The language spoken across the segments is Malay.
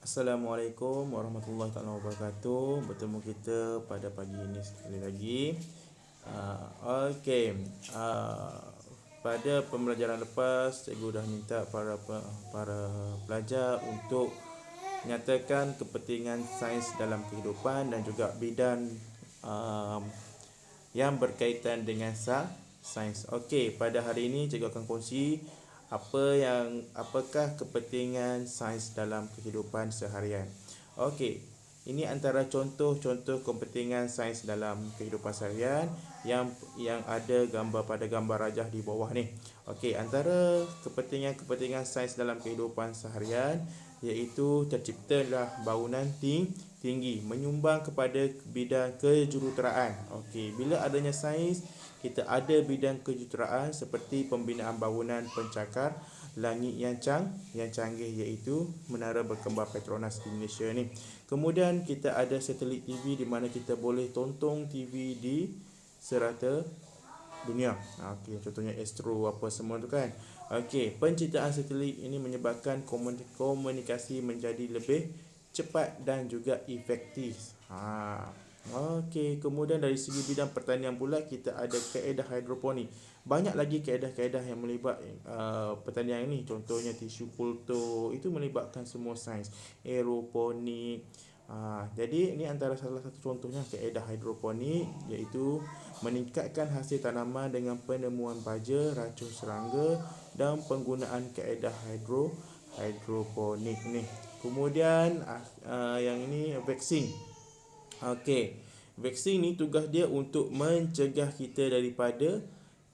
Assalamualaikum warahmatullahi taala wabarakatuh. Bertemu kita pada pagi ini sekali lagi. Uh, Okey. Uh, Pada pembelajaran lepas, cikgu dah minta para pelajar untuk nyatakan kepentingan sains dalam kehidupan dan juga bidang um, yang berkaitan dengan sains. Okey, pada hari ini cikgu akan kongsi apakah kepentingan sains dalam kehidupan seharian. Okey, ini antara contoh-contoh kepentingan sains dalam kehidupan seharian yang ada pada gambar rajah di bawah ni. Okey, antara kepentingan sains dalam kehidupan seharian iaitu terciptalah bangunan tinggi menyumbang kepada bidang kejuruteraan. Okey, bila adanya sains, kita ada bidang kejuruteraan seperti pembinaan bangunan pencakar langit yang canggih iaitu Menara Berkembar Petronas di Malaysia ni. Kemudian kita ada satelit TV di mana kita boleh tonton TV di serata dunia. Okey, contohnya Astro apa semua tu kan. Okey, penciptaan satelit ini menyebabkan komunikasi menjadi lebih cepat dan juga efektif. Okey, kemudian dari segi bidang pertanian pula kita ada kaedah hidroponik. Banyak lagi kaedah-kaedah yang melibat pertanian ini. Contohnya tisu kultur, itu melibatkan semua sains. Aeroponik. Jadi ini antara salah satu contohnya kaedah hidroponik, iaitu meningkatkan hasil tanaman dengan penemuan baja, racun serangga dan penggunaan kaedah hidroponik ni. Kemudian yang ini vaksin. Okey, vaksin ni tugas dia untuk mencegah kita daripada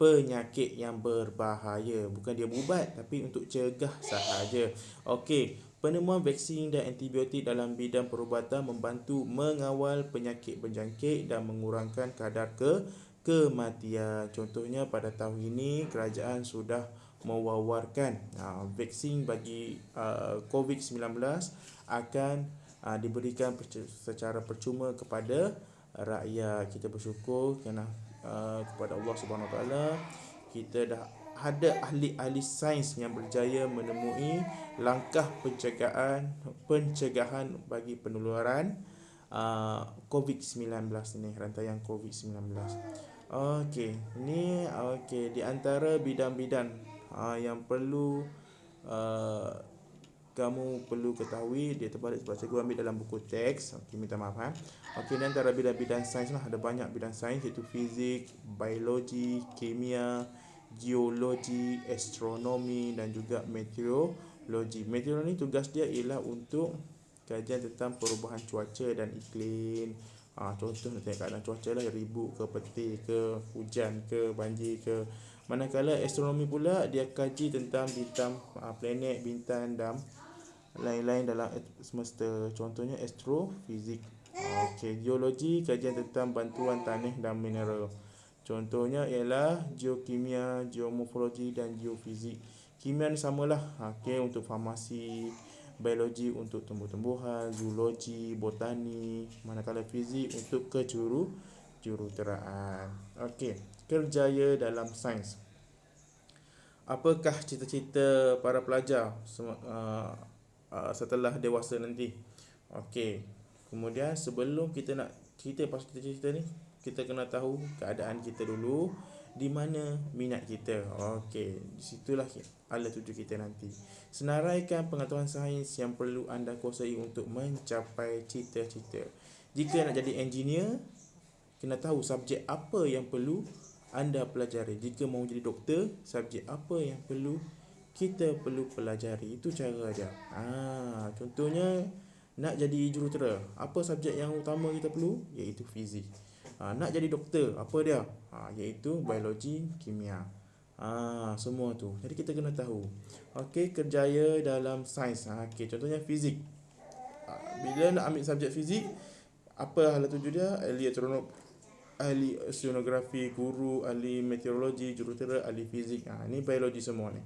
penyakit yang berbahaya. Bukan dia berubat, tapi untuk cegah sahaja. Okey, penemuan vaksin dan antibiotik dalam bidang perubatan membantu mengawal penyakit berjangkit dan mengurangkan kadar kematian. Contohnya pada tahun ini kerajaan sudah mewawarkan vaksin bagi COVID-19 akan diberikan secara percuma kepada rakyat. Kita bersyukur kerana kepada Allah Subhanahu Taala kita dah ada ahli-ahli sains yang berjaya menemui langkah pencegahan bagi penularan COVID-19 ini, rantaian COVID-19. Okey, ini di antara bidang-bidang yang perlu kamu perlu ketahui. Dia terbalik sebab cikgu ambil dalam buku teks. Okey, minta maaf Okey, ni antara bidang-bidang sains lah. Ada banyak bidang sains iaitu fizik, biologi, kimia, geologi, astronomi dan juga meteorologi. Meteorologi ni tugas dia ialah untuk kajian tentang perubahan cuaca dan iklim. Contoh nak tengok keadaan cuaca lah, ribut ke, petir ke, hujan ke, banjir ke. Manakala astronomi pula dia kaji tentang bintang, planet, bintang dan lain-lain dalam semesta. Contohnya astrofizik. Okey, geologi kajian tentang bantuan tanah dan mineral. Contohnya ialah geokimia, geomorfologi dan geofizik. Kimia ni samalah. Okey, untuk farmasi. Biologi untuk tumbuh-tumbuhan, zoologi, botani. Manakala fizik untuk kejuruteraan. Okey, kerjaya dalam sains. Apakah cita-cita para pelajar setelah dewasa nanti? Okey, kemudian sebelum kita nak cerita pasal cita-cita ni, kita kena tahu keadaan kita dulu, di mana minat kita. Okey, di situlah ala tuju kita nanti. Senaraikan pengetahuan sains yang perlu anda kuasai untuk mencapai cita-cita. Jika nak jadi engineer, kena tahu subjek apa yang perlu anda pelajari. Jika mahu jadi doktor, subjek apa yang kita perlu pelajari. Itu cara dia. Contohnya nak jadi jurutera, apa subjek yang utama kita perlu? Iaitu fizik. Nak jadi doktor, apa dia? Iaitu biologi, kimia. Semua tu. Jadi kita kena tahu. Okey, kerjaya dalam sains. Okey, contohnya fizik. Bila nak ambil subjek fizik, apa hala tuju dia? Ahli oceanografi, guru, ahli meteorologi, jurutera, ahli fizik. Ini biologi semua ni.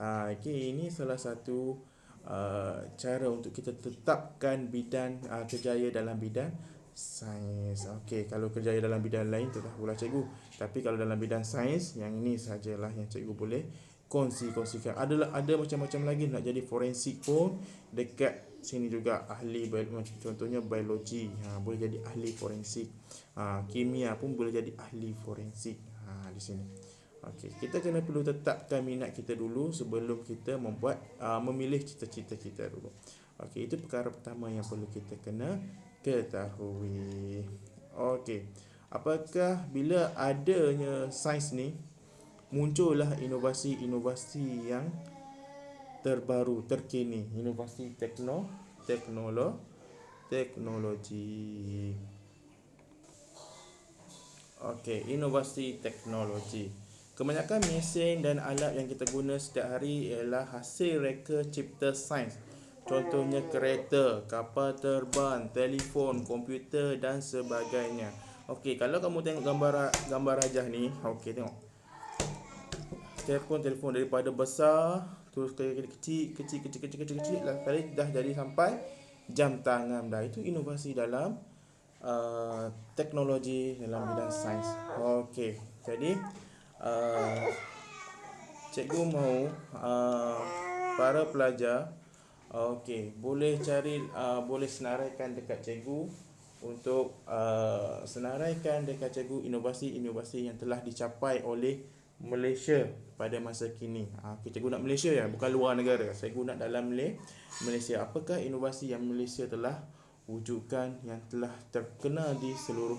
Okey, ini salah satu cara untuk kita tetapkan bidang kerjaya dalam bidang sains. Okey, kalau kerjaya dalam bidang lain tak tahulah cikgu. Tapi kalau dalam bidang sains, yang ini sajalah yang cikgu boleh kongsikan. Ada macam-macam lagi nak jadi forensik pun dekat sini juga. Ahli contohnya biologi, boleh jadi ahli forensik. Kimia pun boleh jadi ahli forensik. Di sini. Okey, kita kena perlu tetapkan minat kita dulu sebelum kita memilih cita-cita kita dulu. Okey, itu perkara pertama yang perlu kita kena ketahui. Okey. Apakah bila adanya sains ni muncullah inovasi-inovasi yang terbaru, terkini, inovasi teknologi. Okey, inovasi teknologi. Kebanyakan mesin dan alat yang kita guna setiap hari ialah hasil reka cipta sains. Contohnya kereta, kapal terbang, telefon, komputer dan sebagainya. Okey, kalau kamu tengok gambar rajah ni, okey tengok. Telefon daripada besar terus kecil, kali dah jadi sampai jam tangan dah. Itu inovasi dalam teknologi dalam bidang sains. Okey, jadi cikgu mahu para pelajar boleh boleh senaraikan dekat cikgu untuk senaraikan dekat cikgu inovasi-inovasi yang telah dicapai oleh Malaysia pada masa kini. Cikgu nak Malaysia ya, bukan luar negara. Cikgu nak dalam Malaysia. Apakah inovasi yang Malaysia telah wujudkan yang telah terkenal di seluruh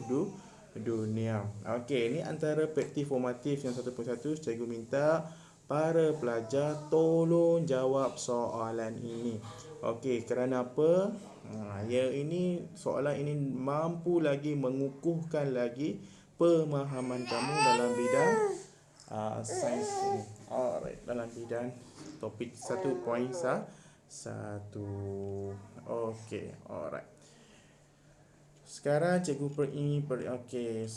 dunia. Okey, ini antara praktik formatif yang 1.1. Cikgu minta para pelajar tolong jawab soalan ini. Okey, kerana apa? Soalan ini mampu lagi mengukuhkan lagi pemahaman kamu dalam bidang sains ini. Alright, dalam bidang topik 1.1. Okey, alright. Sekarang cikgu okey.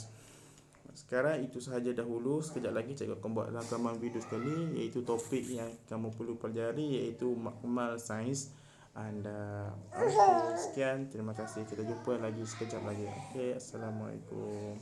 Sekarang itu sahaja dahulu. Sekejap lagi cikgu akan buat rakaman video sekali, iaitu topik yang kamu perlu pelajari, iaitu makmal sains anda. Okey, sekian. Terima kasih. Kita jumpa lagi sekejap lagi. Okey, Assalamualaikum.